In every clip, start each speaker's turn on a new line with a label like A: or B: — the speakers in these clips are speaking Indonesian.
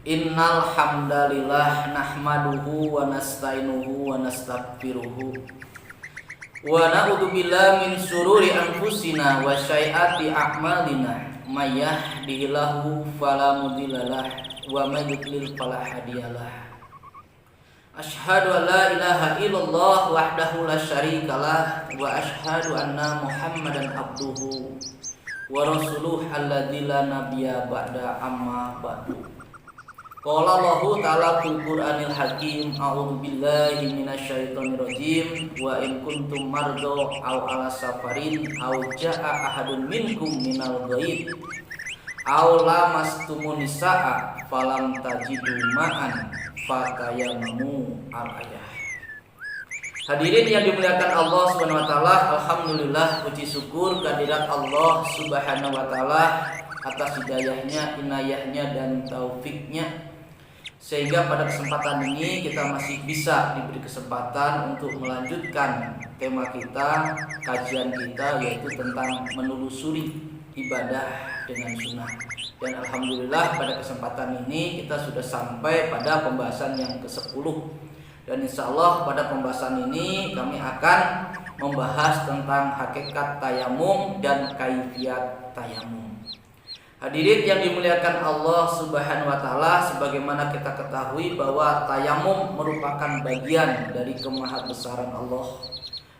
A: Innal hamdalillah nahmaduhu wa nasta'inuhu wa nastaghfiruhu wa na'udzu billahi min syururi anfusina wa sayyiati a'malina may yahdihillahu fala mudhillalah wa may yudlil fala hadiyalah. Asyhadu an la ilaha illallah wahdahu la syarikalah wa asyhadu anna Muhammadan abduhu wa rasuluhu alladzi la nabiyya ba'da amma ba'du. Qala Allahu ta'ala fil Qur'anil Hakim, a'udzu billahi minasyaitonir rajim, wa in kuntum mardo aw ala safarin aw jaa ahadun minkum minal ghaib aw lamastumun nisaa falam tajidu ma'an fatayammamu al-ayah. Hadirin yang dimuliakan Allah Subhanahu wa taala, alhamdulillah puji syukur kehadirat Allah Subhanahu wa taala atas hidayahnya, inayahnya dan taufiknya, sehingga pada kesempatan ini kita masih bisa diberi kesempatan untuk melanjutkan tema kita, kajian kita, yaitu tentang menelusuri ibadah dengan sunnah. Dan alhamdulillah pada kesempatan ini kita sudah sampai pada pembahasan yang ke-10. Dan insya Allah pada pembahasan ini kami akan membahas tentang hakikat tayamum dan kaifiat tayamum. Hadirin yang dimuliakan Allah Subhanahu wa taala, sebagaimana kita ketahui bahwa tayamum merupakan bagian dari kemahabesaran Allah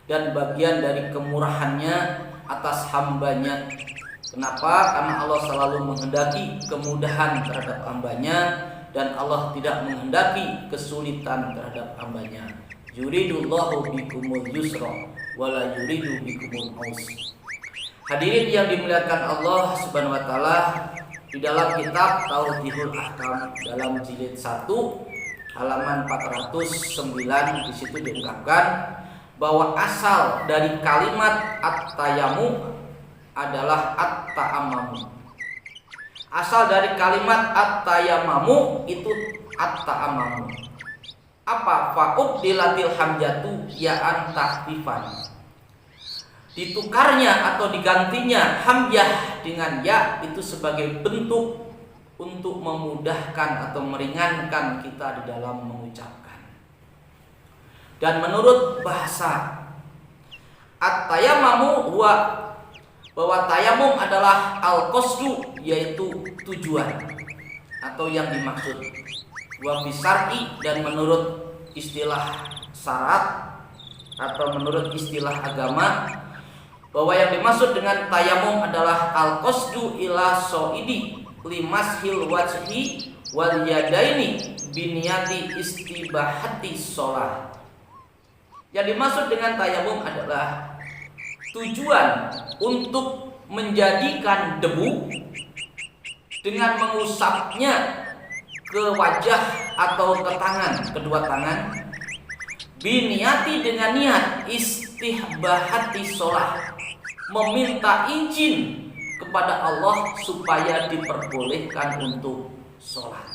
A: dan bagian dari kemurahannya atas hambanya. Kenapa? Karena Allah selalu menghendaki kemudahan terhadap hambanya dan Allah tidak menghendaki kesulitan terhadap hambanya. Yuridullahu bikumul yusra wala yuridu bikumul usra. Hadirin yang dimuliakan Allah Subhanahu wa taala, di dalam kitab Tauhidul Ahkam dalam jilid 1 halaman 409 di situ diungkapkan bahwa asal dari kalimat at-tayammum adalah at-ta'ammamu. Asal dari kalimat at-tayammamu itu at-ta'ammamu. Apa? Fa'ubdilatil hamjatu ya'an tahfifan. Ditukarnya atau digantinya hamzah dengan ya itu sebagai bentuk untuk memudahkan atau meringankan kita di dalam mengucapkan. Dan menurut bahasa at-tayammamu bahwa tayamum adalah al-qasdu, yaitu tujuan atau yang dimaksud. Wa fi syar'i, dan menurut istilah syarat atau menurut istilah agama, bahwa yang dimaksud dengan tayamum adalah al-qasdu ila soidi limashil wajhi wal yadaini biniyati istibahati sholat. Yang dimaksud dengan tayamum adalah tujuan untuk menjadikan debu dengan mengusapnya ke wajah atau ke tangan, kedua tangan, biniyati dengan niat istibahati sholat, meminta izin kepada Allah supaya diperbolehkan untuk sholat.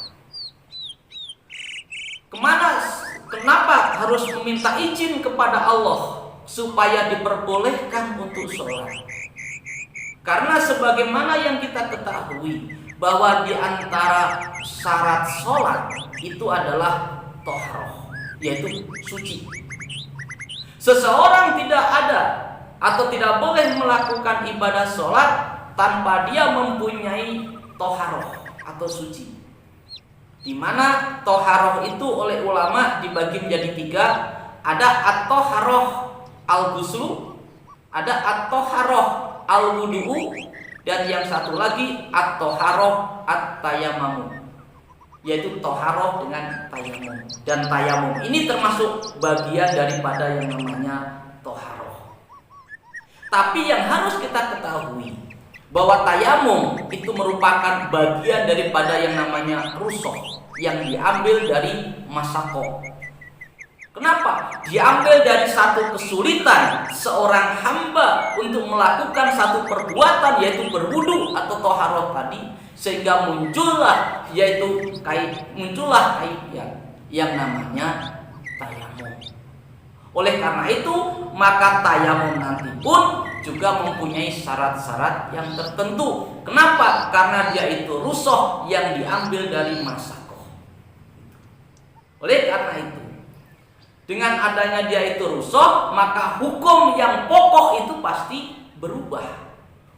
A: Kenapa harus meminta izin kepada Allah supaya diperbolehkan untuk sholat? Karena sebagaimana yang kita ketahui bahwa di antara syarat sholat itu adalah tohroh, yaitu suci. Seseorang tidak ada atau tidak boleh melakukan ibadah sholat tanpa dia mempunyai toharoh atau suci. Di mana toharoh itu oleh ulama dibagi menjadi 3. Ada at-toharoh al-ghuslu, ada at-toharoh al-wudu'u, dan yang satu lagi at-toharoh at-tayammamu, yaitu toharoh dengan tayamum. Dan tayamum ini termasuk bagian daripada yang namanya toharoh. Tapi yang harus kita ketahui bahwa tayamum itu merupakan bagian daripada yang namanya rusoh, yang diambil dari masako. Kenapa? Diambil dari satu kesulitan seorang hamba untuk melakukan satu perbuatan, yaitu berwudu atau toharoh tadi, sehingga muncullah kait yang namanya tayamum. Oleh karena itu, maka tayamum nanti pun juga mempunyai syarat-syarat yang tertentu. Kenapa? Karena dia itu rusoh yang diambil dari masako. Oleh karena itu, dengan adanya dia itu rusuh, maka hukum yang pokok itu pasti berubah.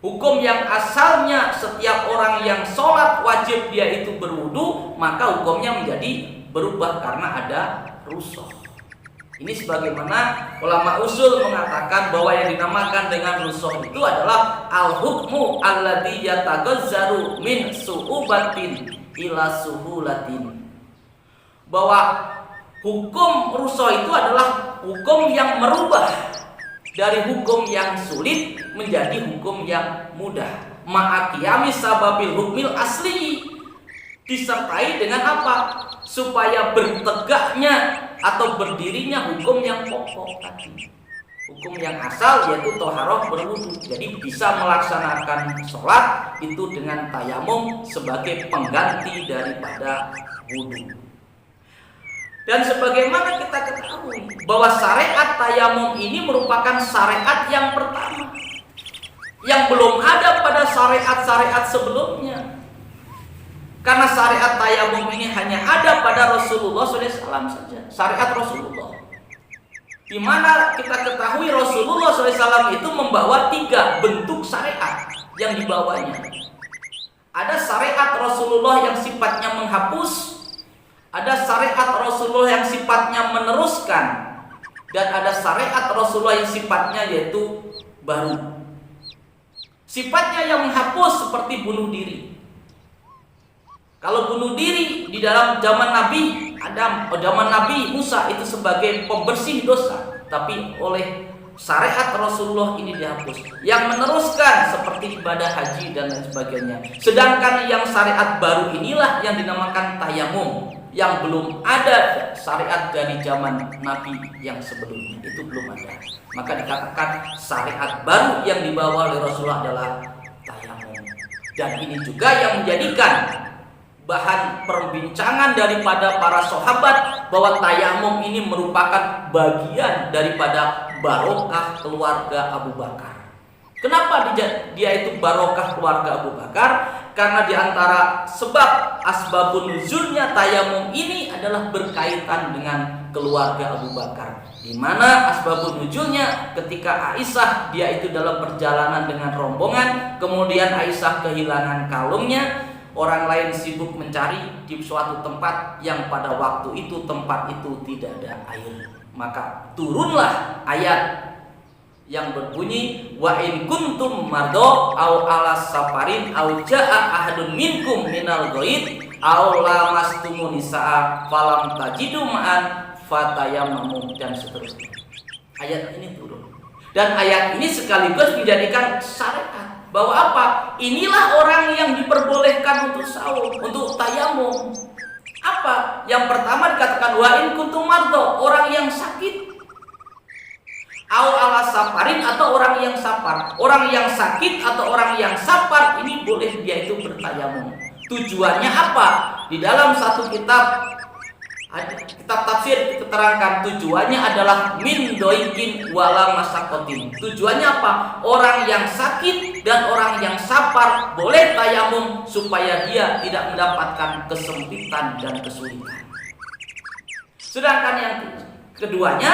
A: Hukum yang asalnya setiap orang yang sholat wajib dia itu berwudu, maka hukumnya menjadi berubah karena ada rusuh. Ini sebagaimana ulama usul mengatakan bahwa yang dinamakan dengan rusuh itu adalah al-hukmu alladzi yatagazzaru min su'ubatin ila suhulatin. Bahwa hukum rusuh itu adalah hukum yang merubah dari hukum yang sulit menjadi hukum yang mudah. Ma'aqiyami sababil hukmil asli, disertai dengan apa? Supaya bertegaknya atau berdirinya hukum yang pokok tadi. Hukum yang asal yaitu toharoh berwudu. Jadi bisa melaksanakan sholat itu dengan tayamum sebagai pengganti daripada wudu. Dan sebagaimana kita ketahui bahwa syariat tayamum ini merupakan syariat yang pertama yang belum ada pada syariat-syariat sebelumnya. Karena syariat tayamum ini hanya ada pada Rasulullah SAW saja, syariat Rasulullah. Di mana kita ketahui Rasulullah SAW itu membawa 3 bentuk syariat yang dibawanya. Ada syariat Rasulullah yang sifatnya menghapus, ada syariat Rasulullah yang sifatnya meneruskan, dan ada syariat Rasulullah yang sifatnya yaitu baru. Sifatnya yang menghapus seperti bunuh diri. Kalau bunuh diri di dalam zaman Nabi Adam, zaman Nabi Musa itu sebagai pembersih dosa, tapi oleh syariat Rasulullah ini dihapus. Yang meneruskan seperti ibadah haji dan lain sebagainya. Sedangkan yang syariat baru inilah yang dinamakan tayamum, yang belum ada syariat dari zaman Nabi yang sebelumnya, itu belum ada. Maka dikatakan syariat baru yang dibawa oleh Rasulullah adalah tayamum. Dan ini juga yang menjadikan bahan perbincangan daripada para sahabat bahwa tayamum ini merupakan bagian daripada barokah keluarga Abu Bakar. Kenapa dia itu barokah keluarga Abu Bakar? Karena diantara sebab asbabun nuzulnya tayamum ini adalah berkaitan dengan keluarga Abu Bakar. Di mana asbabun nuzulnya ketika Aisyah dia itu dalam perjalanan dengan rombongan, kemudian Aisyah kehilangan kalungnya. Orang lain sibuk mencari di suatu tempat yang pada waktu itu tempat itu tidak ada air. Maka turunlah ayat yang berbunyi wa in kuntum mardo au ala safarin au jaa ahadun minkum minal ghaid au lamastumun nisaa falam tajidu ma'an fatayammamu dan seterusnya. Ayat ini turun. Dan ayat ini sekaligus menjadikan syariat bahwa apa? Inilah orang yang diperbolehkan untuk saum, untuk tayamum. Apa? Yang pertama dikatakan wa in kuntum mardo, orang yang sakit. Au ala safarin, atau orang yang safar. Orang yang sakit atau orang yang safar ini boleh dia itu bertayamum. Tujuannya apa? Di dalam satu kitab tafsir diterangkan tujuannya adalah min doikin wala masakotin. Tujuannya apa? Orang yang sakit dan orang yang safar boleh tayamum supaya dia tidak mendapatkan kesempitan dan kesulitan. Sedangkan yang keduanya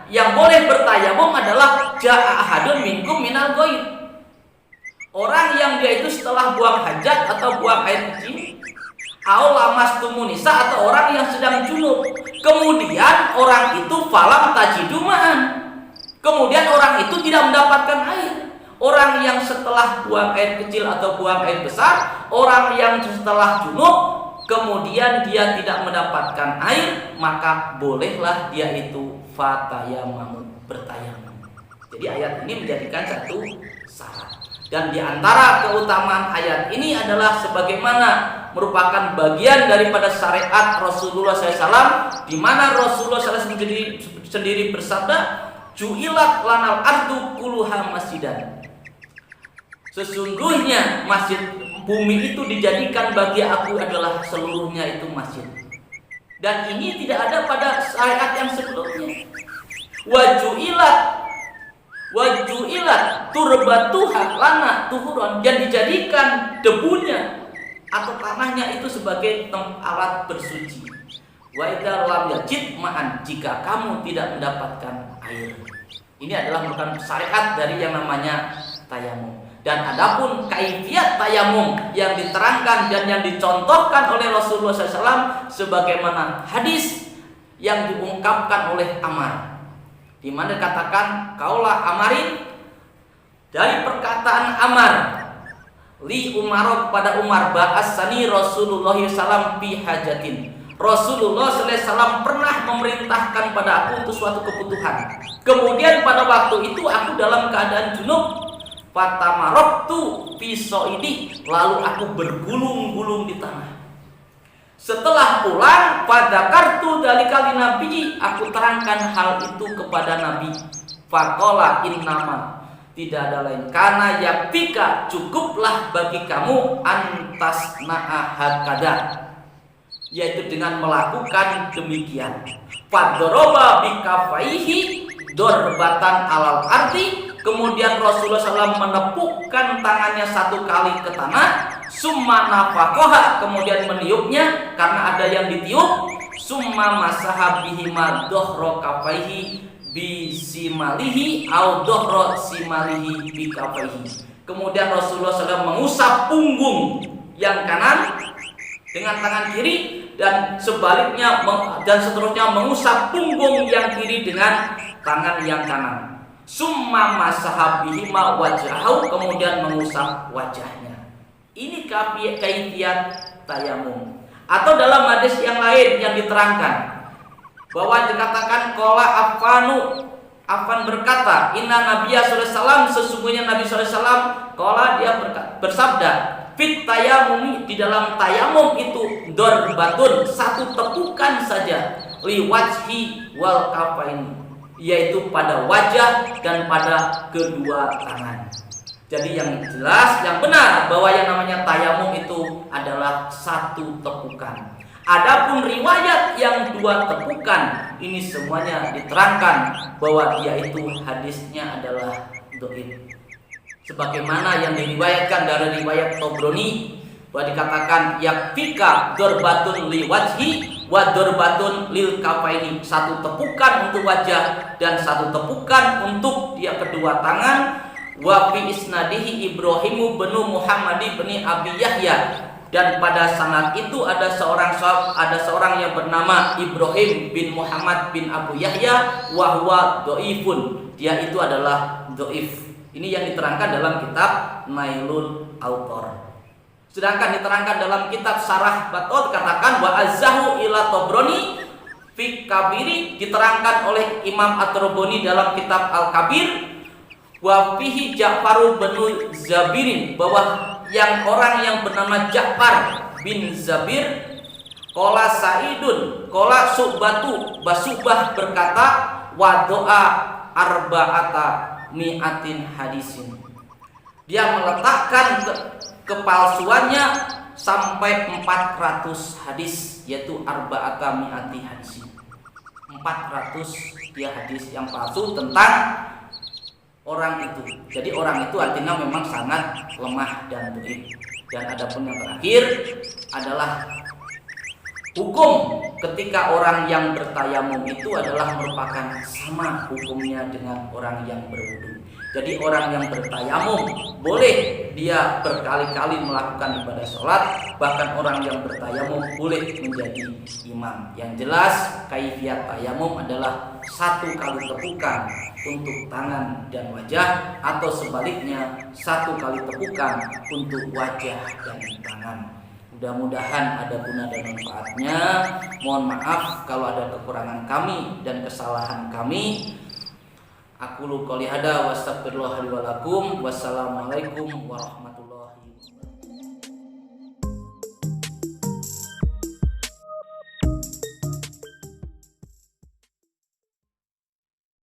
A: yang boleh bertayamum adalah ja'a ahadun minkum minal ghaid. Orang yang dia itu setelah buang hajat atau buang air kecil, au lamastumun nisa, atau orang yang sedang junub. Kemudian orang itu falam tajiduman. Kemudian orang itu tidak mendapatkan air. Orang yang setelah buang air kecil atau buang air besar, orang yang setelah junub kemudian dia tidak mendapatkan air, maka bolehlah dia itu fatayamamu, bertayamum. Jadi ayat ini menjadikan satu syarat. Dan di antara keutamaan ayat ini adalah sebagaimana merupakan bagian daripada syariat Rasulullah SAW, di mana Rasulullah SAW sendiri bersabda, "Ju'ilat lanal ardu kulluha masjidan." Sesungguhnya masjid bumi itu dijadikan bagi aku adalah seluruhnya itu masjid. Dan ini tidak ada pada syariat yang sebelumnya. Wajuilat turbatuha lana tuhuron, yang dijadikan debunya atau tanahnya itu sebagai alat bersuci. Wa idza lam yajid ma'an, jika kamu tidak mendapatkan air. Ini adalah merupakan syariat dari yang namanya tayamum. Dan adapun kaifiyat tayamum yang diterangkan dan yang dicontohkan oleh Rasulullah SAW sebagaimana hadis yang diungkapkan oleh Ammar, di mana dikatakan qaula Ammarin, dari perkataan Ammar li Umar kepada Umar, ba'asani Rasulullah SAW fi hajatin. Rasulullah SAW pernah memerintahkan pada aku untuk suatu kebutuhan. Kemudian pada waktu itu aku dalam keadaan junub. Fatamaroktu fisoidi, lalu aku bergulung-gulung di tanah. Setelah pulang, pada kartu dari kali Nabi, aku terangkan hal itu kepada Nabi. Fakola innama, tidak ada lain, karena yaktika, cukuplah bagi kamu antas na'ahakada, yaitu dengan melakukan demikian. Fadoroba bikafaihi dorbatan alal arti. Kemudian Rasulullah SAW menepukkan tangannya satu kali ke tanah. Summa nafakoha, kemudian meniupnya karena ada yang ditiup. Summa masaha bihima dohro kafaihi bisimalihi au dohro simalihi bikafaihi. Kemudian Rasulullah SAW mengusap punggung yang kanan dengan tangan kiri, dan sebaliknya dan seterusnya mengusap punggung yang kiri dengan tangan yang kanan. Summa masahabihima wajahu, kemudian mengusap wajahnya. Ini kaifiyat tayamum. Atau dalam hadis yang lain yang diterangkan bahwa dikatakan qala Affan berkata, inna Nabiya sallallahu alaihi wasallam, sesungguhnya Nabi sallallahu alaihi wasallam qala, dia bersabda, fit tayamumi, di dalam tayamum itu dorbatun, satu tepukan saja, liwajhi wal kafaini, yaitu pada wajah dan pada kedua tangan. Jadi yang jelas, yang benar bahwa yang namanya tayamum itu adalah satu tepukan. Adapun riwayat yang dua tepukan, ini semuanya diterangkan bahwa dia itu hadisnya adalah dhaif. Sebagaimana yang diriwayatkan dari riwayat Tobroni, bahwa dikatakan yakfika dorbatun li wajhi wa dorbatun lil kafaini, satu tepukan untuk wajah dan satu tepukan untuk dia kedua tangan. Wa fi isnadihi Ibrahimu bin Muhammad bin Abi Yahya, dan pada sanad itu ada seorang yang bernama Ibrahim bin Muhammad bin Abu Yahya, wa huwa dhaifun, dia itu adalah dhaif. Ini yang diterangkan dalam kitab Nailul Autor. Sedangkan diterangkan dalam kitab Sarah Batot, katakan wa azzahu ila Tobroni fi kabiri, diterangkan oleh Imam At-Tabrani dalam kitab Al-Kabir. Wa fihi Ja'far bin Zabirin, bahwa yang orang yang bernama Ja'far bin Zabir, qala Sa'idun qala Subatu, Basubah berkata, wa doa arba'ata mi'atin hadisin, dia meletakkan kepalsuannya sampai 400 hadis, yaitu arba'ata mi'ati hadisin, 400 dia hadis yang palsu tentang orang itu. Jadi orang itu artinya memang sangat lemah dan dhaif. Dan adapun yang terakhir adalah hukum ketika orang yang bertayamum itu adalah merupakan sama hukumnya dengan orang yang berwudu. Jadi orang yang bertayamum boleh dia berkali-kali melakukan ibadah sholat, bahkan orang yang bertayamum boleh menjadi imam. Yang jelas kaifiyat tayamum adalah satu kali tepukan untuk tangan dan wajah, atau sebaliknya satu kali tepukan untuk wajah dan tangan. Mudah-mudahan ada guna dan manfaatnya. Mohon maaf kalau ada kekurangan kami dan kesalahan kami. Aku qouli hada wa astaghfirullah li wa lakum. Wassalamualaikum warahmatullahi wabarakatuh.